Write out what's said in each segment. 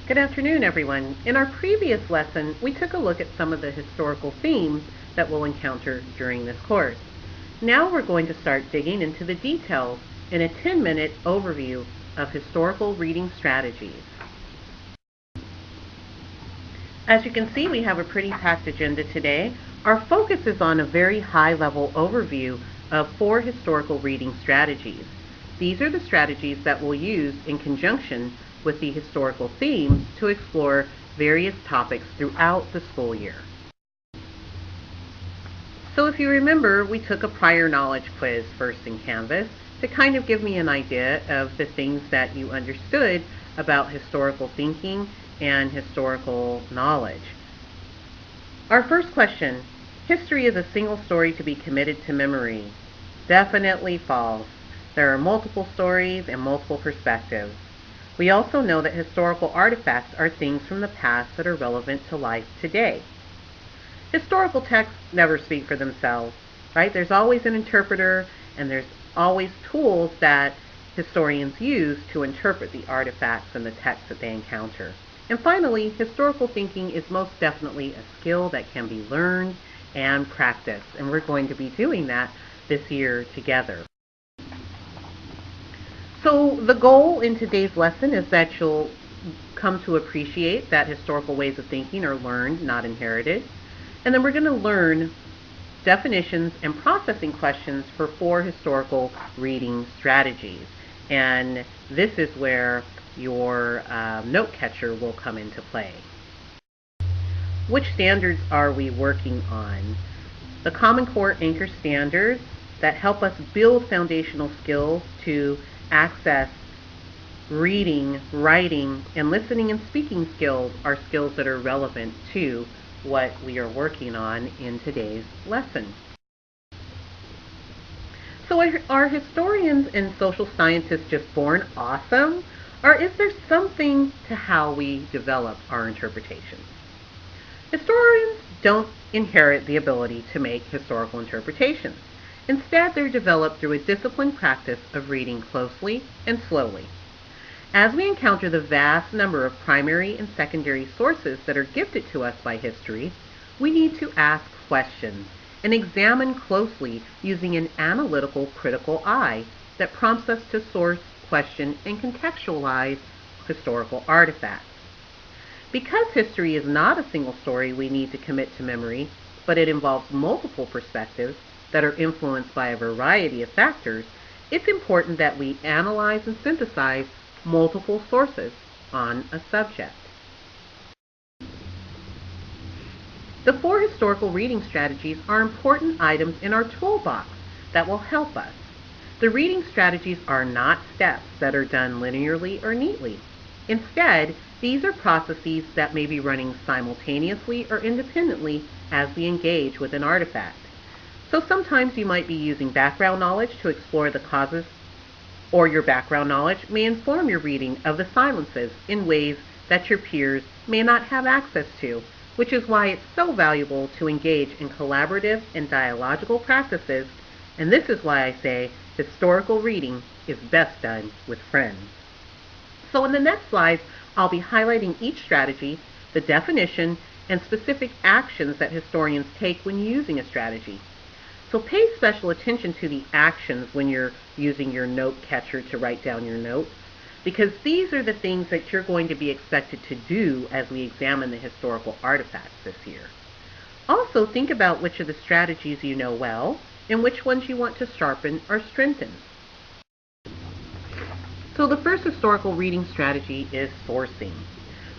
Good afternoon, everyone. In our previous lesson, we took a look at some of the historical themes that we'll encounter during this course. Now we're going to start digging into the details in a 10-minute overview of historical reading strategies. As you can see, we have a pretty packed agenda today. Our focus is on a very high-level overview of 4 historical reading strategies. These are the strategies that we'll use in conjunction with the historical themes to explore various topics throughout the school year. So if you remember, we took a prior knowledge quiz first in Canvas to kind of give me an idea of the things that you understood about historical thinking and historical knowledge. Our first question, history is a single story to be committed to memory. Definitely false. There are multiple stories and multiple perspectives. We also know that historical artifacts are things from the past that are relevant to life today. Historical texts never speak for themselves, right? There's always an interpreter, and there's always tools that historians use to interpret the artifacts and the texts that they encounter. And finally, historical thinking is most definitely a skill that can be learned and practiced, and we're going to be doing that this year together. So the goal in today's lesson is that you'll come to appreciate that historical ways of thinking are learned, not inherited. And then we're going to learn definitions and processing questions for 4 historical reading strategies. And this is where your note catcher will come into play. Which standards are we working on? The Common Core Anchor standards that help us build foundational skills to access reading, writing, and listening and speaking skills are skills that are relevant to what we are working on in today's lesson. So are historians and social scientists just born awesome? Or is there something to how we develop our interpretations? Historians don't inherit the ability to make historical interpretations. Instead, they're developed through a disciplined practice of reading closely and slowly. As we encounter the vast number of primary and secondary sources that are gifted to us by history, we need to ask questions and examine closely using an analytical, critical eye that prompts us to source, question, and contextualize historical artifacts. Because history is not a single story we need to commit to memory, but it involves multiple perspectives that are influenced by a variety of factors, it's important that we analyze and synthesize multiple sources on a subject. The 4 historical reading strategies are important items in our toolbox that will help us. The reading strategies are not steps that are done linearly or neatly. Instead, these are processes that may be running simultaneously or independently as we engage with an artifact. So sometimes you might be using background knowledge to explore the causes, or your background knowledge may inform your reading of the silences in ways that your peers may not have access to, which is why it's so valuable to engage in collaborative and dialogical practices, and this is why I say historical reading is best done with friends. So in the next slides, I'll be highlighting each strategy, the definition, and specific actions that historians take when using a strategy. So pay special attention to the actions when you're using your note catcher to write down your notes, because these are the things that you're going to be expected to do as we examine the historical artifacts this year. Also, think about which of the strategies you know well and which ones you want to sharpen or strengthen. So the first historical reading strategy is sourcing.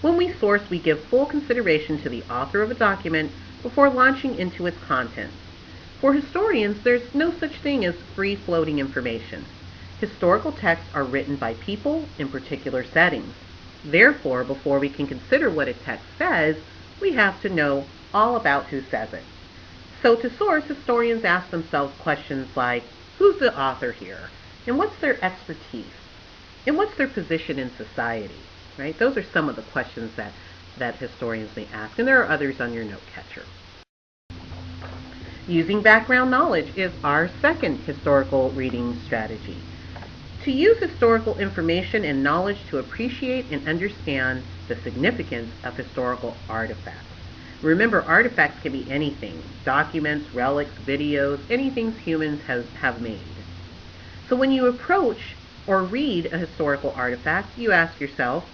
When we source, we give full consideration to the author of a document before launching into its contents. For historians, there's no such thing as free-floating information. Historical texts are written by people in particular settings. Therefore, before we can consider what a text says, we have to know all about who says it. So to source, historians ask themselves questions like, who's the author here? And what's their expertise? And what's their position in society? Right? Those are some of the questions that historians may ask, and there are others on your note catcher. Using background knowledge is our second historical reading strategy. to use historical information and knowledge to appreciate and understand the significance of historical artifacts. Remember, artifacts can be anything: documents, relics, videos, anything humans have made. So when you approach or read a historical artifact, you ask yourself,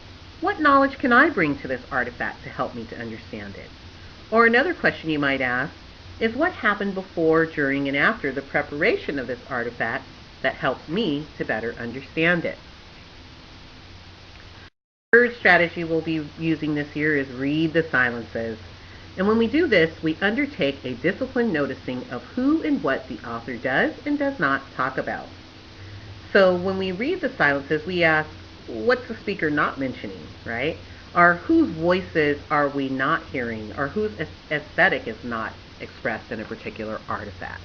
what knowledge can I bring to this artifact to help me to understand it? Or another question you might ask is, what happened before, during, and after the preparation of this artifact that helps me to better understand it? The third strategy we'll be using this year is read the silences. And when we do this, we undertake a disciplined noticing of who and what the author does and does not talk about. So when we read the silences, we ask, what's the speaker not mentioning, right? Or whose voices are we not hearing? Or whose aesthetic is not expressed in a particular artifact?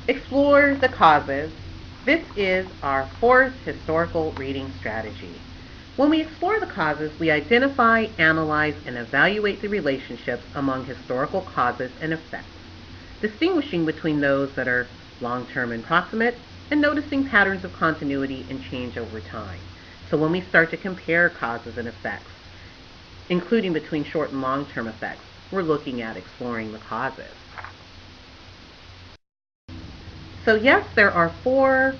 Explore the causes. This is our fourth historical reading strategy. When we explore the causes, we identify, analyze, and evaluate the relationships among historical causes and effects, distinguishing between those that are long-term and proximate, and noticing patterns of continuity and change over time. So when we start to compare causes and effects, including between short and long-term effects, we're looking at exploring the causes. So yes, there are 4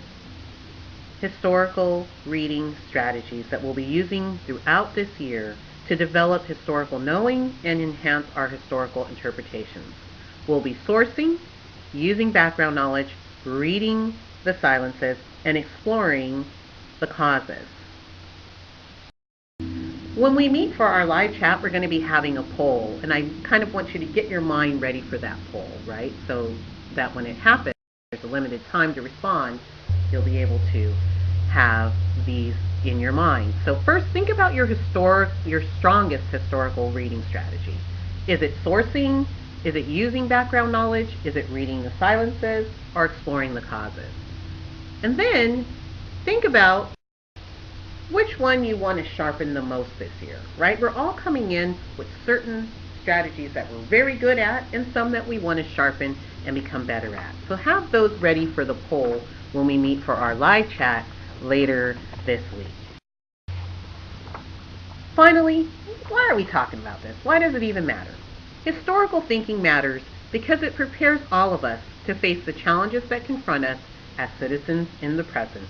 historical reading strategies that we'll be using throughout this year to develop historical knowing and enhance our historical interpretations. We'll be sourcing, using background knowledge, reading the silences, and exploring the causes. When we meet for our live chat, we're going to be having a poll, and I kind of want you to get your mind ready for that poll, right? So that when it happens, there's a limited time to respond, you'll be able to have these in your mind. So first, think about your strongest historical reading strategy. Is it sourcing? Is it using background knowledge? Is it reading the silences? Or exploring the causes? And then think about which one you want to sharpen the most this year, right? We're all coming in with certain strategies that we're very good at and some that we want to sharpen and become better at. So have those ready for the poll when we meet for our live chat later this week. Finally, why are we talking about this? Why does it even matter? Historical thinking matters because it prepares all of us to face the challenges that confront us as citizens in the present.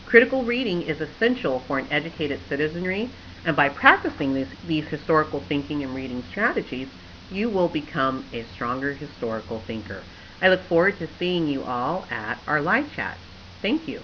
Critical reading is essential for an educated citizenry, and by practicing these historical thinking and reading strategies, you will become a stronger historical thinker. I look forward to seeing you all at our live chat. Thank you.